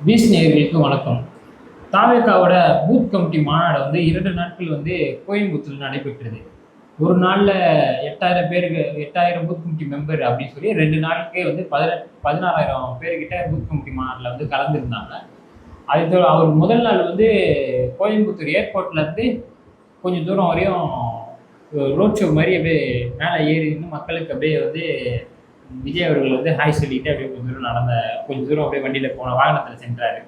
Piece நேயர்களுக்கு வணக்கம். தாவேகாவோட booth committee மாநாடு வந்து 2 நாட்கள் வந்து கோயம்புத்தூர்ல நடைபெற்றது. ஒரு நாள்ல 8000 பேருக்கு 8000 பூத் கமிட்டி மெம்பர் அப்படின்னு சொல்லி 2 நாளுக்கே வந்து 16,000 பேர்கிட்ட பூத் கமிட்டி மாநாட்டில் வந்து கலந்துருந்தாங்க. அவர் முதல் நாள் வந்து கோயம்புத்தூர் ஏர்போர்ட்ல இருந்து கொஞ்சம் தூரம் வரையும் ரோட் ஷோ மாதிரி அப்படியே மேலே ஏறி நின்று மக்களுக்கு அப்படியே வந்து விஜய் அவர்கள் வந்து ஹாய் சொல்லிட்டு அப்படியே கொஞ்சம் தூரம் அப்படியே வண்டியில் போன வாகனத்தில் சென்றாரு.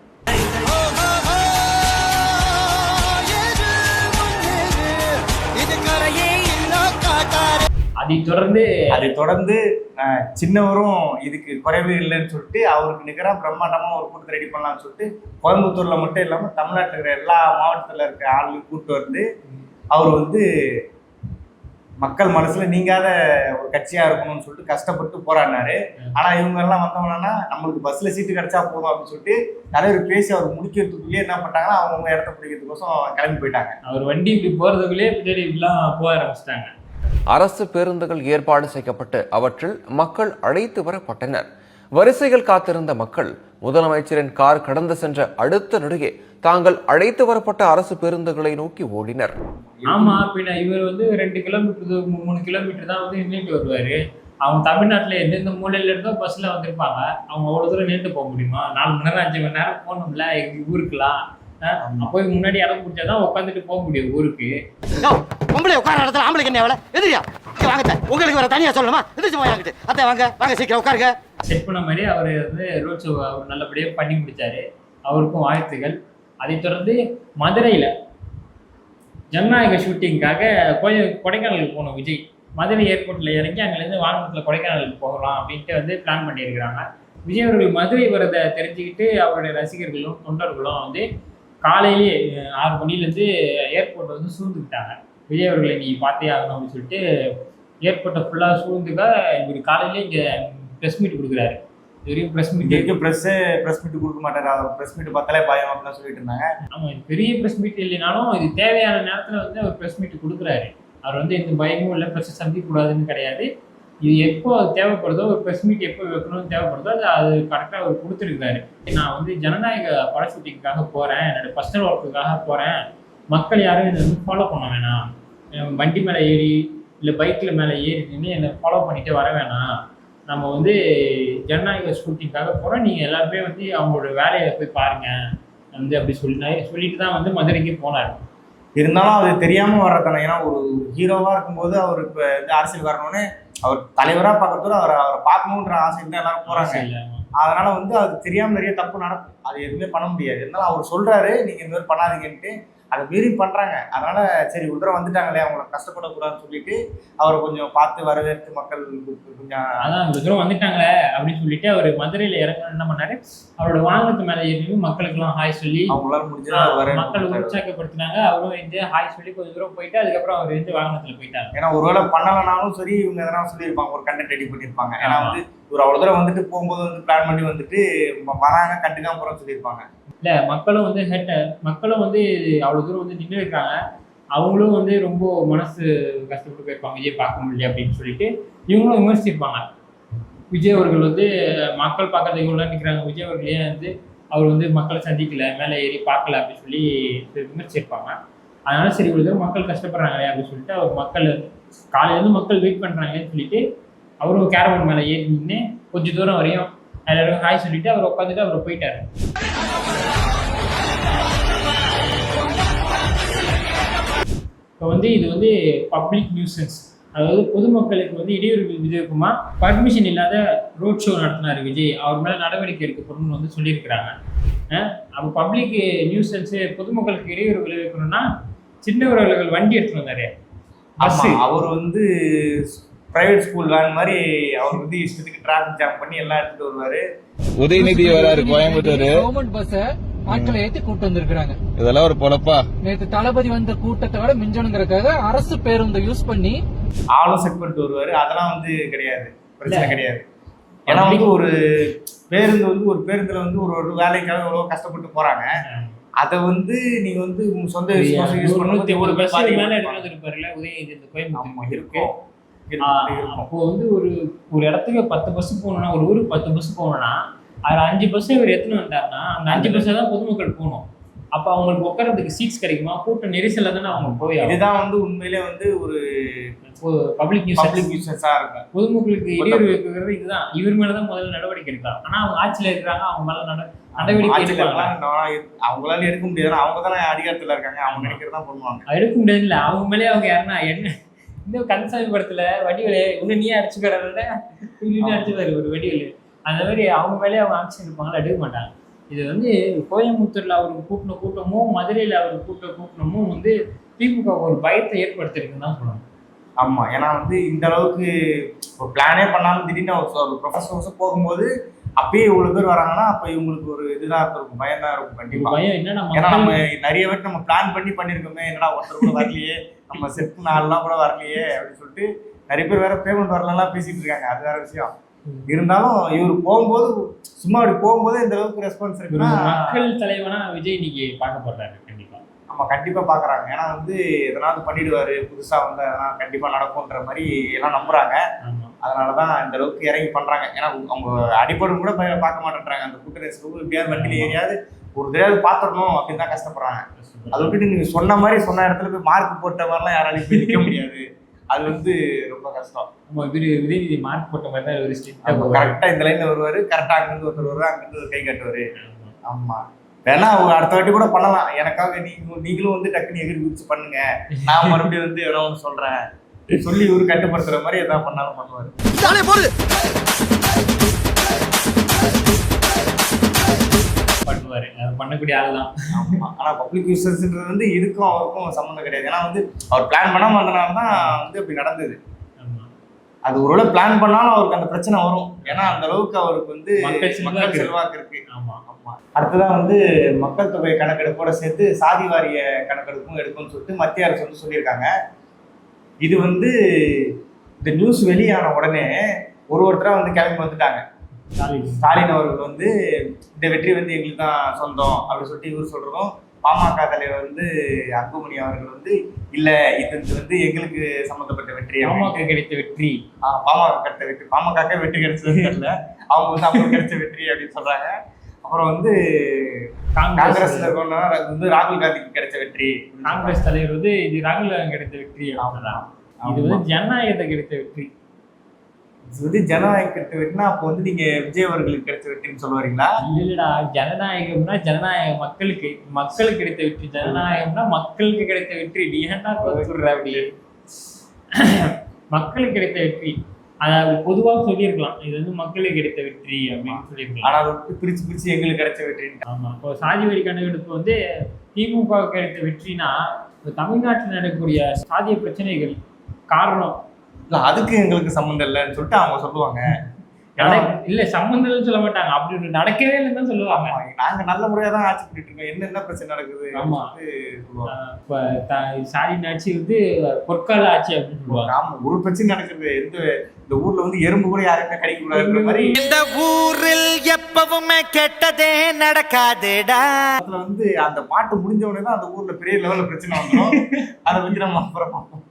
அதை தொடர்ந்து சின்னவரும் இதுக்கு குறைவு இல்லைன்னு சொல்லிட்டு அவருக்கு நிகராக பிரம்மாண்டமாக ஒரு கூட்டத்தை ரெடி பண்ணலாம்னு சொல்லிட்டு கோயம்புத்தூர்ல மட்டும் இல்லாமல் தமிழ்நாட்டில் இருக்கிற எல்லா மாவட்டத்தில் இருக்கிற ஆளுங்க கூப்பிட்டு வந்து அவர் வந்து மக்கள் மனசுல நீங்காத ஒரு கட்சியா இருக்கணும்னு சொல்லிட்டு கஷ்டப்பட்டு போராடினாரு. ஆனா இவங்க எல்லாம் வந்தவங்கன்னா நம்மளுக்கு பஸ்ல சீட்டு கிடைச்சா போதும் அப்படின்னு சொல்லிட்டு தலைவர் பேசி அவர் முடிக்கிறதுக்குள்ளேயே என்ன பண்ணாங்கன்னா அவங்க இடத்த பிடிக்கிறதுக்கோசம் கிளம்பி போயிட்டாங்க. அவர் வண்டி இப்படி போறதுக்குள்ளேயே பின்னாடி இப்படிலாம் போக ஆரம்பிச்சிட்டாங்க. அரசு பேருந்துகள் ஏற்பாடு செய்யப்பட்டு அவற்றில் மக்கள் அழைத்து வரப்பட்டனர். வரிசையில் காத்திருந்த மக்கள் முதலமைச்சரின் கார் கடந்து சென்ற அடுத்த நொடியே தாங்கள் அழைத்து வரப்பட்ட அரசு பேருந்துகளை நோக்கி ஓடினர். ஆமா, பின்ன இவர் வந்து 2 கிலோமீட்டர் 3 கிலோமீட்டர் தான் வந்து நின்றுட்டு வருவாரு. அவங்க தமிழ்நாட்டுல எந்தெந்த மூலையில இருந்தோ பஸ்ல வந்திருப்பாங்க. அவங்க அவ்வளவு தூரம் நின்று போக முடியுமா? 4 மணி நேரம் 5 மணி நேரம் போகணும்ல எங்க ஊருக்குலாம். போய் முன்னாடி இடம் பிடிச்சாதான் உட்காந்துட்டு போக முடியும் ஊருக்கு. பொம்பளை உட்கார இடத்துல ஆம்பளைக்கு என்ன வேலை? எதிரியா வாங்க, உங்களுக்கு வேற தனியா சொல்லணுமா? எதிர்த்து போயாங்கிட்டு அத்தை வாங்க வாங்க சீக்கிரம் உட்காருங்க. செட் பண்ண மாதிரி அவர் வந்து ரோட் ஷோ அவர் நல்லபடியாக பண்ணி முடிச்சாரு. அவருக்கும் வாழ்த்துகள். அதை தொடர்ந்து மதுரையில் ஜனநாயக ஷூட்டிங்காக கொடைக்கானலுக்கு போனோம் விஜய். மதுரை ஏர்போர்ட்டில் இறங்கி அங்கேருந்து வாகனத்தில் கொடைக்கானலுக்கு போகலாம் அப்படின்ட்டு வந்து பிளான் பண்ணியிருக்கிறாங்க. விஜய் அவர்கள் மதுரை வரதை தெரிஞ்சுக்கிட்டு அவருடைய ரசிகர்களும் தொண்டர்களும் வந்து காலையிலேயே 6 மணிலேருந்து ஏர்போர்ட்டை வந்து சூழ்ந்துக்கிட்டாங்க. விஜய் அவர்களை நீ பார்த்தே ஆகணும் அப்படின்னு சொல்லிட்டு ஏர்போர்ட்டை ஃபுல்லாக சூழ்ந்துக்க இவர் காலையிலே இங்கே ப்ரெஸ் மீட் கொடுக்குறாரு. இதுவரையும் ப்ரெஸ் மீட் கொடுக்க மாட்டாரு. அவர் ப்ரெஸ் மீட் பார்த்தாலே பயம் அப்படின்னு சொல்லிட்டு இருந்தாங்க. ஆமாம், இது பெரிய ப்ரெஸ் மீட் இல்லைனாலும் இது தேவையான நேரத்தில் வந்து அவர் ப்ரெஸ் மீட் கொடுக்குறாரு. அவர் வந்து எந்த பயமும் இல்லை, ப்ரெஸ்ஸை சந்திக்கக்கூடாதுன்னு கிடையாது. இது எப்போ தேவைப்படுதோ ஒரு ப்ரெஸ் மீட் எப்போ வைக்கணும்னு தேவைப்படுதோ அது கரெக்டாக அவர் கொடுத்துருக்காரு. நான் வந்து ஜனநாயக பட ஷூட்டிங்காக போகிறேன், என்னோடய பர்சனல் ஒர்க்குக்காக போகிறேன், மக்கள் யாரும் என்னை வந்து ஃபாலோ பண்ண வேணாம், வண்டி மேலே ஏறி இல்லை பைக்கில் மேலே ஏறி நின்று என்னை ஃபாலோ பண்ணிட்டு வர வேணாம், நம்ம வந்து ஜனநாயக ஷூட்டிங்காக போகிறோம், நீங்கள் எல்லாருமே வந்து அவங்களோட வேலையை போய் பாருங்கள் வந்து அப்படி சொல்லிட்டு தான் வந்து மதுரைக்கு போனார். இருந்தாலும் அது தெரியாமல் வர்றதானே. ஏன்னா ஒரு ஹீரோவாக இருக்கும்போது அவர் இப்போ இந்த அரசியல் வரணும்னு அவர் தலைவராக பார்க்கறதோட அவரை பார்க்கணுன்ற ஆசை தான் எல்லாரும் போகிறாங்க. அதனால வந்து அது தெரியாமல் நிறைய தப்பு நடக்கும். அது எதுவுமே பண்ண முடியாது. இருந்தாலும் அவர் சொல்கிறாரு நீங்கள் இந்த மாதிரி பண்ணாதீங்கன்ட்டு, அதை மீறி பண்ணுறாங்க. அதனால சரி ஒரு தடவை வந்துட்டாங்களே அவங்கள கஷ்டப்படக்கூடாதுன்னு சொல்லிட்டு அவரை கொஞ்சம் பார்த்து வரவேற்று மக்கள் கொஞ்சம் அதான் ஒரு தடவை வந்துட்டாங்களே அப்படின்னு சொல்லிட்டு அவர் மதுரையில் இறங்கணும் என்ன பண்ணாரு, அவரோட வாகனத்து மேலே ஏறி மக்களுக்கெல்லாம் ஹாய் சொல்லி அவங்களால முடிஞ்சு மக்கள் உற்சாகப்படுத்தினாங்க. அவரும் வந்து ஹாய் சொல்லி கொஞ்சம் தூரம் போயிட்டு அதுக்கப்புறம் அவர் வந்து வாகனத்தில் போயிட்டாங்க. ஏன்னா ஒருவேளை பண்ணலனாலும் சரி இவங்க எதனா சொல்லியிருப்பாங்க, ஒரு கண்டென்ட் ரெடி பண்ணியிருப்பாங்க. ஏன்னா வந்து ஒரு அவ்வளோ தூரம் வந்துட்டு போகும்போது வந்து பிளான் பண்ணி வந்துட்டு வராங்க கண்டுக்காம போகிறோம்னு சொல்லியிருப்பாங்க. இல்லை மக்களும் வந்து அவ்வளோ தூரம் வந்து நின்று இருக்காங்க. அவங்களும் வந்து ரொம்ப மனசு கஷ்டப்பட்டு போயிருப்பாங்க விஜய் பார்க்க முடியல அப்படின்னு சொல்லிட்டு இவங்களும் விமர்சிச்சிருப்பாங்க. விஜய் அவர்கள் வந்து மக்கள் பார்க்கறதுக்கு இவ்வளோ நிற்கிறாங்க, விஜய் அவர்களே வந்து அவர் வந்து மக்களை சந்திக்கல, மேலே ஏறி பார்க்கல அப்படின்னு சொல்லி விமர்சிச்சிருப்பாங்க. அதனால சரி இவ்வளோ தூரம் மக்கள் கஷ்டப்படுறாங்களே அப்படின்னு சொல்லிட்டு அவர் காலையிலேருந்து மக்கள் வெயிட் பண்ணுறாங்களேன்னு சொல்லிட்டு அவரும் கேரவன் மேலே ஏறி நின்று கொஞ்சம் தூரம் வரையும் எல்லாரும் ஹாய் சொல்லிட்டு அவர் உட்காந்துட்டு அவர் போயிட்டாரு. இப்போ வந்து இது வந்து பப்ளிக் நியூசன்ஸ், அதாவது பொதுமக்களுக்கு வந்து இடையூறு விதிக்குமா பர்மிஷன் இல்லாத ரோட் ஷோ நடத்தினார் விஜய், அவர் மேலே நடவடிக்கை எடுக்கப்படும் வந்து சொல்லியிருக்கிறாங்க. அப்போ பப்ளிக் நியூசன்ஸு பொதுமக்களுக்கு இடையூறு விளைவிக்கணும்னா சின்னவர்கள் வண்டி எடுத்துட்டு வந்தாரு. அவர் வந்து பிரைவேட் ஸ்கூல் வேன் மாதிரி அவர் வந்து இஷ்டத்துக்கு டிராஃபிக் ஜாம் பண்ணி எல்லாம் எடுத்துட்டு வருவாரு. உதயநிதி வராரு கோயம்புத்தூர் கவர்மெண்ட் பஸ்ஸை ஆட்களை ஏற்றி கூட்டு வந்திருக்காங்க. இதெல்லாம் ஒரு பொழப்பா? நேற்று தளபதி வந்த கூட்டத்தை விட மிஞ்சணுங்கிறதுக்காக அரசு பேருந்து யூஸ் பண்ணி ஆளும் செட் பண்ணிட்டு வருவாரு. அதெல்லாம் வந்து கிடையாது, பிரச்சனை கிடையாது. ஏன்னா வந்து ஒரு பேருந்துல வந்து ஒரு வேலைக்காக எவ்வளவு கஷ்டப்பட்டு போறாங்க. அதை வந்து நீங்க வந்து உங்க சொந்த யூஸ் பண்ணும்போது எவ்வளவு பஸ் மேலே எடுத்துட்டு வந்துருப்பாருல்ல உதயநிதி இந்த கோயம்புத்தூர் இருக்கும். அப்போ வந்து ஒரு இடத்துக்கு 10 பஸ் போகணும்னா, ஒரு ஊருக்கு 10 பஸ் போகணும்னா அதில் 5 பஸ் இவர் எடுத்துன்னு வந்தாருன்னா அந்த 5 பஸ்ஸில் தான் பொதுமக்கள் போகணும். அப்போ அவங்களுக்கு உட்காரத்துக்கு சீட்ஸ் கிடைக்குமா? கூட்ட நெரிசலில் தானே அவங்க போய் இதுதான் வந்து உண்மையிலே வந்து ஒரு பப்ளிக் நியூஸஸாக இருக்கும். பொதுமக்களுக்கு இடையூறு வைக்கிறது இதுதான். இவர் மேலே தான் முதல்ல நடவடிக்கை எடுக்கலாம். ஆனால் அவங்க ஆட்சியில் இருக்கிறாங்க, அவங்க மேலே நடவடிக்கை எடுக்கலாம். அவங்களால எடுக்க முடியாது, அவங்க தானே அதிகாரத்தில் இருக்காங்க, அவங்க நினைக்கிறதான் பண்ணுவாங்க. எடுக்க முடியாது இல்லை, அவங்க மேலே அவங்க யாருன்னா என்ன இந்த கந்தசாமி படத்தில் வடிவேலு இன்னும் நீயே அடிச்சுக்கிறத அடிச்சுப்பாரு ஒரு வடிவேலு, அந்த மாதிரி அவங்க மேலே அவங்க ஆக்ஷன் எடுப்பாங்களா? எடுக்க மாட்டாங்க. இது வந்து கோயம்புத்தூர்ல அவருக்கு கூட்டின கூட்டமும் மதுரையில் அவருக்கு கூட்டமும் வந்து திமுக ஒரு பயத்தை ஏற்படுத்திருக்குன்னு தான் சொல்லணும். ஆமா, ஏன்னா வந்து இந்த அளவுக்கு ஒரு பிளானே பண்ணாமல் திடீர்னு ஒரு ப்ரொஃபஸர்ஸும் போகும்போது அப்பயே இவ்வளவு பேர் வராங்கன்னா அப்ப இவங்களுக்கு ஒரு இதுதான் இருக்கும், பயம் தான் இருக்கும். கண்டிப்பா பயம் என்னன்னா ஏன்னா நம்ம நிறைய பேர் நம்ம பிளான் பண்ணிருக்கோமே, என்னடா ஒருத்தர் கூட வரலையே, நம்ம செட் நாள்லாம் கூட வரலையே அப்படின்னு சொல்லிட்டு நிறைய பேர் வேற பேமெண்ட் வரலாம் பேசிட்டு இருக்காங்க. அது வேற விஷயம். இருந்தாலும் இவர் போகும்போது சும்மா அப்படி போகும்போது இந்த அளவுக்கு ரெஸ்பான்ஸ் இருக்கு. மக்கள் தலைவனா விஜய் இன்னைக்கு பார்க்கப்படுறாரு. கண்டிப்பா ஆமா, கண்டிப்பா பாக்குறாங்க. ஏன்னா வந்து எதனாவது பண்ணிடுவாரு, புதுசா வந்து அதெல்லாம் கண்டிப்பா நடக்கும்ன்ற மாதிரி எல்லாம் நம்புறாங்க. அதனாலதான் இந்த அளவுக்கு இறங்கி பண்றாங்க. ஏன்னா அவங்க அடிப்படும் கூட பார்க்க மாட்டேன்றாங்க. அந்த கூட்டரசு எப்படியாவது வண்டியில ஏறியாவது ஒரு தடவை பாத்துடணும் அப்படின்னு தான் கஷ்டப்படுறாங்க. அதை விட்டுட்டு நீங்க சொன்ன மாதிரி சொன்ன இடத்துல போய் மார்க் போட்ட மாதிரிலாம் யாராலையும் போய் நிற்க முடியாது. அது வந்து ரொம்ப கஷ்டம். விஜய் மார்க் போட்ட மாதிரி தான் ஒரு கரெக்டா இந்த லைன்ல வருவாரு, கரெக்டா அங்கிருந்து ஒருத்தர் வருவாரு, அங்கிருந்து ஒரு கை காட்டுவாரு. ஆமா, வேணா அவங்க அடுத்த வாட்டி கூட பண்ணலாம். எனக்காக நீங்களும் வந்து டக்குன்னு எகிரி குதிச்சு பண்ணுங்க, நான் மறுபடியும் வந்து ஏதோ ஒன்று சொல்றேன் சொல்லி இவரு கட்டுப்படுத்துற மாதிரி எதாவது பண்ணாலும் பண்ணுவாரு. பண்ணுவாரு, அது பண்ணக்கூடிய ஆள் தான். ஆனா பப்ளிக் யூசர்ஸ்ன்றது வந்து இதுக்கும் அவருக்கும் சம்மந்தம் கிடையாது. ஏன்னா வந்து அவர் பிளான் பண்ணாம வந்தனால தான் வந்து அப்படி நடந்தது. அது ஒருவேளை பிளான் பண்ணாலும் அவருக்கு அந்த பிரச்சனை வரும். ஏன்னா அந்த அளவுக்கு அவருக்கு வந்து மக்கள் செல்வாக்கு இருக்கு. ஆமா ஆமா. அடுத்ததான் வந்து மக்கள் தொகை கணக்கெடுப்போட சேர்த்து சாதி வாரிய கணக்கெடுப்பும் எடுக்கும்னு சொல்லிட்டு மத்திய அரசு வந்து சொல்லியிருக்காங்க. இது வந்து இந்த நியூஸ் வெளியான உடனே ஒருத்தரா வந்து கிளம்பி வந்துட்டாங்க. ஸ்டாலின் அவர்கள் வந்து இந்த வெற்றி வந்து எங்களுக்கு தான் சொந்தம் அப்படின்னு சொல்லிட்டு இவர் சொல்றதும், பாமக தலைவர் வந்து அன்புமணி அவர்கள் வந்து இல்ல இது வந்து எங்களுக்கு சம்பந்தப்பட்ட வெற்றி, பாமக கிடைத்த வெற்றி, பாமக கிடைத்த வெற்றி, பாமக வெற்றி கிடைச்சது தெரியல, அவங்க வந்து அவங்க கிடைச்ச வெற்றி அப்படின்னு சொல்றாங்க. அப்புறம் வந்து காங்கிரஸ்ல இருக்கோம்னா வந்து ராகுல் காந்திக்கு கிடைச்ச வெற்றி, காங்கிரஸ் தலைவர் வந்து இது ராகுல் காந்தி கிடைத்த வெற்றி அப்படின்னா இது வந்து ஜனநாயகத்தை கிடைத்த வெற்றி. இது வந்து ஜனநாயகம் கிடைத்த வெற்றினா அப்போ வந்து நீங்க விஜய் அவர்களுக்கு கிடைச்ச வெற்றின்னு சொல்லுவாரீங்களா? இல்லடா, ஜனநாயகம்னா ஜனநாயகம் மக்களுக்கு கிடைத்த வெற்றி, ஜனநாயகம்னா மக்களுக்கு கிடைத்த வெற்றி. நீ ஏன்டா சொல்ற அப்படி? மக்களுக்கு கிடைத்த வெற்றி அதாவது பொதுவாக சொல்லியிருக்கலாம், இது வந்து மக்களுக்கு கிடைத்த வெற்றி அப்படின்னு சொல்லியிருக்கலாம். ஆனா அதை பிரிச்சு எங்களுக்கு கிடைச்ச வெற்றி. ஆமா, இப்போ சாதி வரி கணக்கெடுப்பு வந்து திமுக கிடைத்த வெற்றினா தமிழ்நாட்டில் நடக்கக்கூடிய சாதிய பிரச்சனைகள் காரணம் அதுக்கு எங்களுக்கு சம்மந்தம் இல்லைன்னு சொல்லிட்டு அவங்க சொல்லுவாங்க. இல்ல சம்பந்தம் சொல்ல மாட்டாங்க, அப்படி நடக்கவே இல்லைன்னு தான் சொல்லுவாங்க. நாங்க நல்ல முறையா தான் ஆட்சி பண்ணிட்டு இருக்கோம், என்ன பிரச்சனை நடக்குது. ஆமா, இப்ப ஸ்டாலின் ஆட்சி வந்து பொற்கால ஆட்சி அப்படின்னு சொல்லுவாங்க. ஆமா, ஒரு பிரச்சனை நடக்குது. இந்த ஊர்ல வந்து எறும்பு கூட யாருமே கடிக்க கூடாதுன்ற மாதிரி. இந்த ஊரில் எப்பவுமே கெட்டதே நடக்காதுடா. அதுல வந்து அந்த பாட்டு முடிஞ்ச உடனே தான் அந்த ஊர்ல பெரிய லெவல்ல பிரச்சனை வந்துடும். அதை வந்து நம்ம அப்புறம் பார்ப்போம்.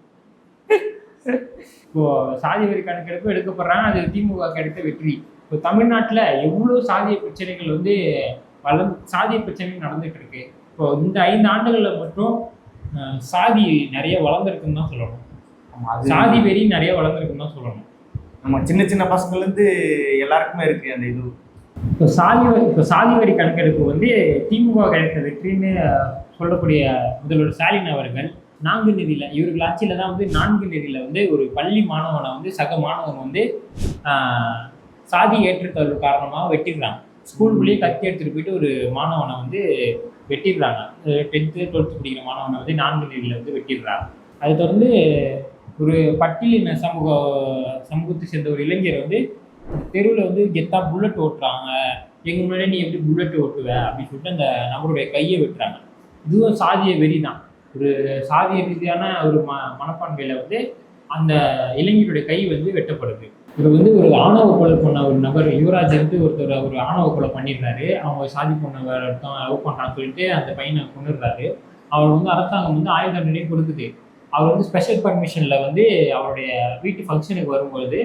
இப்போ சாதி வரி கணக்கெடுப்பு எடுக்கப்படுறாங்க, அது திமுக கிடைத்த வெற்றி. இப்போ தமிழ்நாட்டில் எவ்வளோ சாதிய பிரச்சனைகள் வந்து சாதிய பிரச்சனைகள் நடந்துட்டு இருக்கு. இப்போ இந்த 5 ஆண்டுகளில் மட்டும் சாதி நிறைய வளர்ந்துருக்குன்னு தான் சொல்லணும். சாதி வெறி நிறைய வளர்ந்துருக்குன்னு தான் சொல்லணும். நம்ம சின்ன சின்ன பசங்கள்ல இருந்து எல்லாருக்குமே இருக்கு அந்த இது. இப்போ சாதி வரி கணக்கெடுப்பு வந்து திமுக கிடைத்த வெற்றின்னு சொல்லக்கூடிய முதல்வர் ஸ்டாலின் அவர்கள் 4 நிதியில இவர்கள் ஆட்சியில தான் வந்து 4 நிதியில வந்து ஒரு பள்ளி மாணவனை வந்து சக மாணவன் வந்து சாதி ஏற்றுத்தாழ்வு காரணமாக வெட்டிடுறாங்க. ஸ்கூலுக்குள்ளேயே கத்தி எடுத்துட்டு போயிட்டு ஒரு மாணவனை வந்து வெட்டிடுறாங்க. 10th 12th படிக்கிற மாணவனை வந்து 4 நிதியில வந்து வெட்டிடுறாங்க. அதை தொடர்ந்து ஒரு பட்டியலின சமூகத்தை சேர்ந்த ஒரு இளைஞர் வந்து தெருவில் வந்து கெத்தா புல்லட் ஓட்டுறாங்க, எங்க முன்னாடி நீ எப்படி புல்லட் ஓட்டுவ அப்படின்னு சொல்லிட்டு அந்த நபருடைய கையை வெட்டுறாங்க. இதுவும் சாதிய வெறி தான். ஒரு சாதிய ரீதியான ஒரு மனப்பான்மையில வந்து அந்த இளைஞருடைய கை வந்து வெட்டப்படுது. இவர் வந்து ஒரு ஆணவ கொலை பண்ண ஒரு நபர் யுவராஜ் ஒருத்தர் ஒரு ஆணவ கொலை பண்ணிடுறாரு. அவங்க சாதி பொண்ணை வேற ஒருத்தவங்க லவ் பண்ணுறான்னு சொல்லிட்டு அந்த பையனை கொண்டுடுறாரு. அவர் வந்து அரசாங்கம் வந்து ஆயுத தண்டனை கொடுக்குது. அவர் வந்து ஸ்பெஷல் பர்மிஷன்ல வந்து அவருடைய வீட்டு ஃபங்க்ஷனுக்கு வரும்பொழுது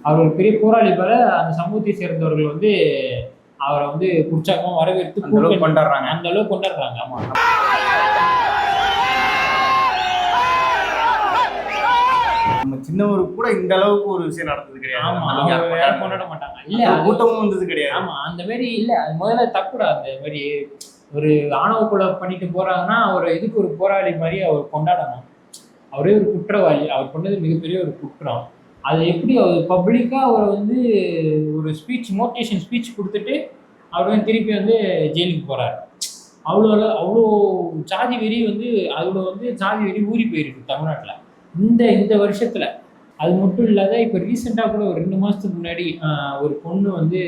அவர் ஒரு பெரிய போராளி போல அந்த சமூகத்தை சேர்ந்தவர்கள் வந்து அவரை வந்து உற்சாகமா வரவேற்று அந்த அளவுக்கு கொண்டாடுறாங்க. அந்த அளவுக்கு கொண்டாடுறாங்க. ஆமா, நம்ம சின்னவருக்கு கூட இந்த அளவுக்கு ஒரு விஷயம் நடந்தது கிடையாது. ஆமா, அந்த அளவுக்கு அவங்க யாரும் கொண்டாட மாட்டாங்க. இல்ல அது- கூட்டமும் வந்தது கிடையாது. ஆமா, அந்த மாதிரி இல்ல, அது முதல்ல தப்புடா. அந்த மாதிரி ஒரு ஆணவ கொலை பண்ணிட்டு போறாங்கன்னா அவர் எதுக்கு ஒரு போராளி மாதிரி அவர் கொண்டாடணும்? அவரே ஒரு குற்றவாளி, அவர் பண்ணது மிகப்பெரிய ஒரு குற்றம். அதை எப்படி அவர் பப்ளிக்காக அவரை வந்து ஒரு ஸ்பீச், மோட்டிவேஷன் ஸ்பீச் கொடுத்துட்டு அவர் வந்து திருப்பி வந்து ஜெயிலுக்கு போகிறார். அவ்வளோ ஜாதி வெறி வந்து அவ்வளோ வந்து ஜாதி வெறி ஊறி போயிருக்கு தமிழ்நாட்டில் இந்த வருஷத்தில். அது மட்டும் இல்லாத இப்போ ரீசெண்டாக கூட ஒரு 2 மாதத்துக்கு முன்னாடி ஒரு பொண்ணு வந்து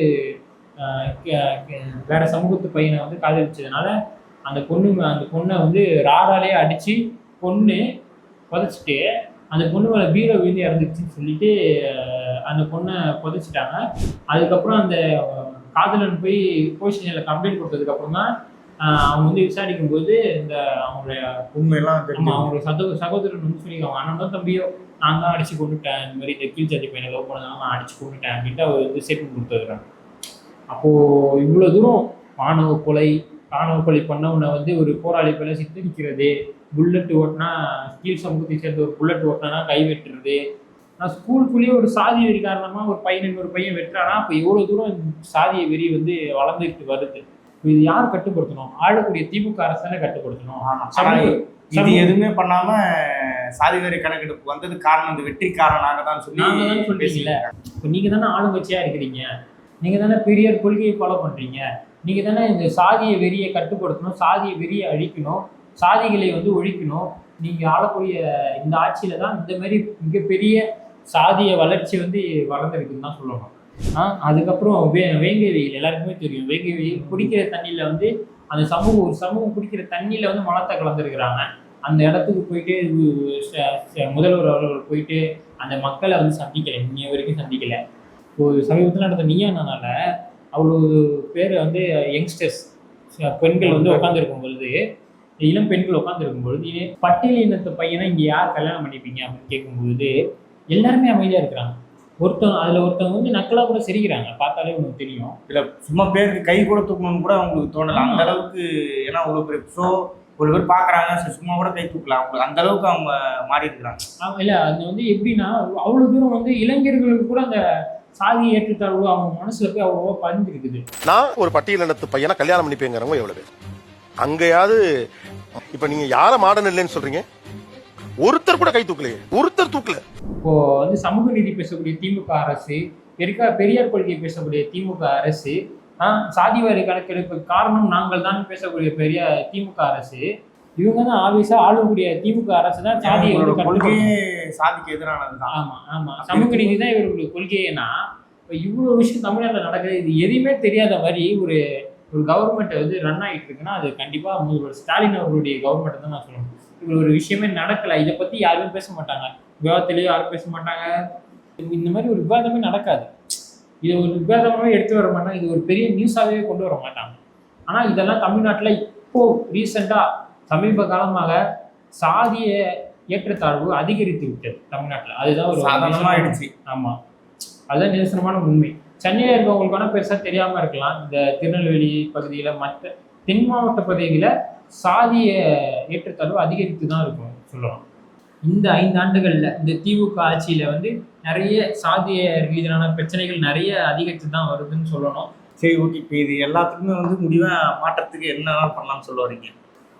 வேற சமூகத்து பையனை வந்து காதலிச்சதுனால அந்த பொண்ணை வந்து ராடாலே அடித்து பொண்ணு புதைச்சிட்டு அந்த பொண்ணு மேலே பீரோ விழுந்து இறந்துச்சுன்னு சொல்லிட்டு அந்த பொண்ணை புதைச்சிட்டாங்க. அதுக்கப்புறம் அந்த காதலன் போய் போலீஸ் ஸ்டேஷனில் கம்ப்ளைண்ட் கொடுத்ததுக்கப்புறம் தான் அவங்க வந்து விசாரிக்கும் போது இந்த அவங்களுடைய உண்மையெல்லாம் அவங்களோட சகோதரன் வந்து சொல்லி அவங்க அண்ணனோ தம்பியோ நான் தான் அடிச்சு கொண்டுட்டேன், இந்த மாதிரி இந்த கீழ் ஜாதி பையனை லவ் பண்ணதால நான் அடிச்சு கொண்டுட்டேன் அப்படின்ட்டு அவர் வந்து ஸ்டேட்மெண்ட் கொடுத்துருக்காங்க. அப்போது இவ்வளோ தூரம் ஆணவ கொலை பண்ணவனை வந்து ஒரு போராளி போல சித்தரிக்கிறது, புல்லட் ஓட்டினா கீழ் சமூகத்தை சேர்ந்த ஒரு புல்லட் ஓட்டினா கை வெட்டுறது, நான் ஸ்கூலுக்குள்ளேயே ஒரு சாதி வெறி காரணமாக ஒரு பையன் வெட்டுறானா அப்போ எவ்வளோ தூரம் சாதிய வெறி வந்து வளர்ந்துட்டு வருது. இது யார் கட்டுப்படுத்தணும்? ஆளக்கூடிய திமுக அரசு தானே கட்டுப்படுத்தணும். இது எதுவுமே பண்ணாம சாதிவாரி கணக்கெடுப்பு வந்தது காரணம் இந்த வெற்றிக்காரனாக தான் சொல்றீங்கல்ல. இப்போ நீங்க தானே ஆளுங்கட்சியா இருக்கிறீங்க, நீங்க தானே பெரியார் கொள்கையை ஃபாலோ பண்றீங்க, நீங்க தானே இந்த சாதிய வெறியை கட்டுப்படுத்தணும், சாதிய வெறியை அழிக்கணும், சாதிகளை வந்து ஒழிக்கணும். நீங்க ஆளக்கூடிய இந்த ஆட்சியில தான் இந்த மாதிரி மிகப்பெரிய சாதிய வளர்ச்சி வந்து வளர்ந்துருக்குன்னு தான் சொல்லணும். அதுக்கப்புறம் வேங்கை வெயில் எல்லாருக்குமே தெரியும். வேங்கை வெயில் குடிக்கிற தண்ணியில வந்து அந்த ஒரு சமூகம் குடிக்கிற தண்ணியில வந்து மலத்தை கலந்துருக்கிறாங்க. அந்த இடத்துக்கு போயிட்டு முதல்வர் அவர்கள் போயிட்டு அந்த மக்களை வந்து சந்திக்கலை, இன்னைய வரைக்கும் சந்திக்கலை. ஒரு சமீபத்தில் நடந்த நீயானால அவ்வளோ பேர் வந்து யங்ஸ்டர்ஸ் பெண்கள் வந்து உட்காந்துருக்கும் பொழுது, இளம் பெண்கள் உட்காந்துருக்கும் பொழுது பட்டியல் இனத்து பையனை இங்கே யார் கல்யாணம் பண்ணிப்பீங்க அப்படின்னு கேட்கும்பொழுது எல்லாருமே அமைதியாக இருக்கிறாங்க. ஒருத்தவங்க வந்து நக்கலாக கூட சிரிக்கிறாங்க, பார்த்தாலே உங்களுக்கு தெரியும். இல்லை சும்மா பேருக்கு கை கூட தூக்கணும்னு கூட அவங்களுக்கு தோணலை அந்த அளவுக்கு. ஏன்னா அவ்வளோ பேர் ஸோ ஒரு பேர் பார்க்குறாங்க, சும்மா கூட கை தூக்கலாம், அவங்களுக்கு அந்த அளவுக்கு அவங்க மாறி இருக்கிறாங்க. இல்லை அது வந்து எப்படின்னா அவ்வளோ தூரம் வந்து இளைஞர்களுக்கு கூட அந்த சாதி ஏற்றுத்தாழ்வு அவங்க மனசுல போய் அவ்வளோவா பதிஞ்சிருக்குது. நான் ஒரு பட்டியலினத்து பையனை கல்யாணம் பண்ணிப்பேங்கிறவங்க எவ்வளவு அங்கேயாவது. இப்ப நீங்க யார மாடர்ன் இல்லைன்னு சொல்றீங்க? ஒருத்தர் கூட கை தூக்கலையே, ஒருத்தர் தூக்கல. இப்போ வந்து சமூக நீதி பேசக்கூடிய திமுக அரசு, பெரியார் கொள்கை பேசக்கூடிய திமுக அரசு, சாதிவாரி கணக்கெடுப்பு காரணம் நாங்கள் தான் பேசக்கூடிய பெரிய திமுக அரசு, இவங்க தான் ஆவேசா ஆளக்கூடிய திமுக அரசு தான் சாதியை சாதிக்கு எதிரானது தான். ஆமா, சமூக நீதி தான் இவர்களுடைய கொள்கைன்னா இப்போ இவ்வளோ விஷயம் தமிழ்நாட்டில் நடக்குது. இது எதுவுமே தெரியாத மாதிரி ஒரு கவர்மெண்ட் வந்து ரன் ஆகிட்டு இருக்குன்னா அது கண்டிப்பாக முதல்வர் ஸ்டாலின் அவர்களுடைய கவர்மெண்ட் தான் நான் சொல்லணும். இப்படி ஒரு விஷயமே நடக்கலை, இதை பற்றி யாருமே பேச மாட்டாங்க, விவாதத்திலேயே யாரும் பேச மாட்டாங்க, இந்த மாதிரி ஒரு விவாதமே நடக்காது. இதை ஒரு விவாதமாகவே எடுத்து வர மாட்டாங்க, இது ஒரு பெரிய நியூஸாகவே கொண்டு வர மாட்டாங்க. ஆனால் இதெல்லாம் தமிழ்நாட்டில் இப்போது ரீசெண்டாக சமீப காலமாக சாதிய ஏற்றத்தாழ்வு அதிகரித்து விட்டது தமிழ்நாட்டில். அதுதான் ஒரு சாதாரணமாக ஆயிடுச்சு. ஆமாம், அதுதான் நிதர்சனமான உண்மை. சென்னையில் இருக்கவங்களுக்கான பெருசாக தெரியாமல் இருக்கலாம், இந்த திருநெல்வேலி பகுதியில் மற்ற தென் மாவட்ட பகுதிகளில் சாதிய ஏற்றத்தாழ்வு அதிகரித்து தான் இருக்கும் சொல்லலாம். இந்த 5 ஆண்டுகளில் இந்த திமுக ஆட்சியில் வந்து நிறைய சாதிய ரீதியான பிரச்சனைகள் நிறைய அதிகரித்து தான் வருதுன்னு சொல்லணும். சரி, ஓகே. இப்போ இது எல்லாத்துக்குமே வந்து முடிவாக மாற்றத்துக்கு என்ன பண்ணலாம்னு சொல்ல வரீங்க?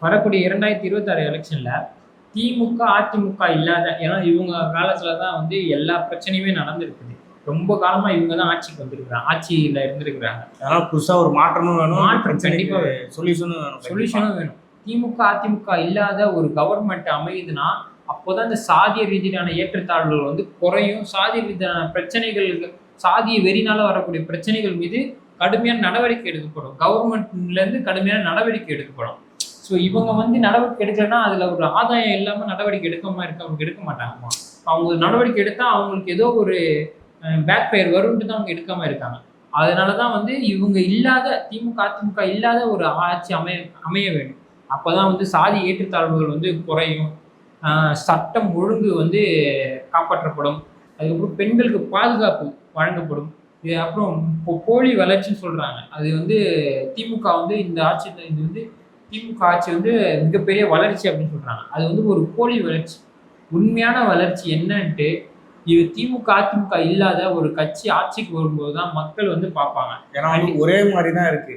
வரக்கூடிய 2026 எலெக்ஷனில் திமுக அதிமுக இல்லாத, ஏன்னா இவங்க காலத்தில் தான் வந்து எல்லா பிரச்சனையுமே நடந்துருக்குது. ரொம்ப காலமாக இவங்க தான் ஆட்சிக்கு வந்திருக்கிறாங்க, ஆட்சியில் இருந்திருக்கிறாங்க. அதனால் புதுசாக ஒரு மாற்றமும் வேணும், மாற்றம் கண்டிப்பாக சொல்யூஷனும் வேணும். திமுக அதிமுக இல்லாத ஒரு கவர்மெண்ட் அமையுதுன்னா அப்போதான் இந்த சாதிய ரீதியான ஏற்றத்தாழ்வுகள் வந்து குறையும். சாதிய ரீதியான பிரச்சனைகளுக்கு, சாதிய வெறினால வரக்கூடிய பிரச்சனைகள் மீது கடுமையான நடவடிக்கை எடுக்கப்படும், கவர்மெண்ட்லேருந்து கடுமையான நடவடிக்கை எடுக்கப்படும். ஸோ இவங்க வந்து நடவடிக்கை எடுக்கலைன்னா அதில் ஒரு ஆதாயம் இல்லாமல் நடவடிக்கை எடுக்க மாட்டாங்க. அவங்க நடவடிக்கை எடுத்தால் அவங்களுக்கு ஏதோ ஒரு பேக் ஃபயர் வரும்னு தான் அவங்க எடுக்காமல் இருக்காங்க. அதனால தான் வந்து இவங்க இல்லாத, திமுக அதிமுக இல்லாத ஒரு ஆட்சி அமைய வேண்டும். அப்போ தான் வந்து சாதி ஏற்றத்தாழ்வுகள் வந்து குறையும், சட்டம் ஒழுங்கு வந்து காப்பாற்றப்படும், அதுக்கப்புறம் பெண்களுக்கு பாதுகாப்பு வழங்கப்படும், இது அப்புறம் இப்போ போலி வளர்ச்சின்னு சொல்றாங்க. அது வந்து திமுக வந்து இந்த ஆட்சி, இது வந்து திமுக ஆட்சி வந்து மிகப்பெரிய வளர்ச்சி அப்படின்னு சொல்றாங்க. அது வந்து ஒரு போலி வளர்ச்சி. உண்மையான வளர்ச்சி என்னன்ட்டு இது திமுக அதிமுக இல்லாத ஒரு கட்சி ஆட்சிக்கு வரும்போது தான் மக்கள் வந்து பார்ப்பாங்க. ஏன்னா வந்து ஒரே மாதிரி தான் இருக்கு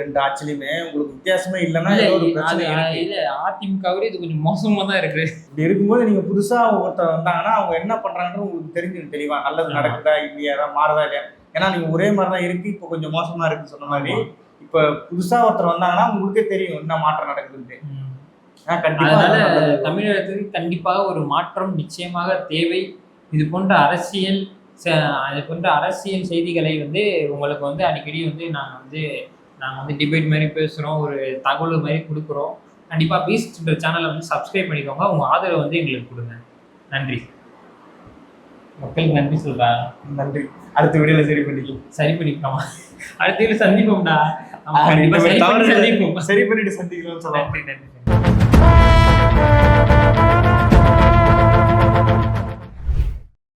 ரெண்டு ஆட்சிலையுமே, உங்களுக்கு வித்தியாசமே இல்லைன்னா ஏதோ ஒரு பிரச்சனை இருக்கு. இல்ல அதிமுகவே இது கொஞ்சம் மோசமா தான் இருக்கு. இப்படி இருக்கும்போது நீங்க புதுசா ஒருத்தர் வந்தாங்கன்னா அவங்க என்ன பண்றாங்கன்னு உங்களுக்கு தெரிஞ்சிடும் தெளிவா, நல்லது நடக்குதா இல்லையா, ஏதாவது மாறுதா இல்லையா. ஏன்னா நீங்க ஒரே மாதிரி தான் இருக்கு, இப்போ கொஞ்சம் மோசமா இருக்குன்னு சொன்ன மாதிரி இப்ப புதுசா ஒருத்தர் வந்தாங்கன்னா உங்களுக்கே தெரியும் என்ன மாற்றம் நடக்குதுன்னு. அதனால தமிழகத்துக்கு கண்டிப்பாக ஒரு மாற்றம் நிச்சயமாக தேவை. இது போன்ற அரசியல் செய்திகளை வந்து உங்களுக்கு வந்து அடிக்கடி வந்து நாங்கள் வந்து டிபேட் மாதிரி பேசுகிறோம், ஒரு தகவல் மாதிரி கொடுக்குறோம். கண்டிப்பாக பீஸ்ட்ன்ற சேனலை வந்து சப்ஸ்கிரைப் பண்ணிக்கோங்க. உங்கள் ஆதரவை வந்து எங்களுக்கு கொடுங்க. நன்றி. மக்களுக்கு நன்றி சொல்கிறேன். நன்றி. அடுத்த வீடியோல சரி பண்ணிக்கலாம். அடுத்த வீடியோ சந்திப்போம்டா. சரி பண்ணிட்டு சந்திக்கலாம்னு சொல்லுவாங்க. நன்றி.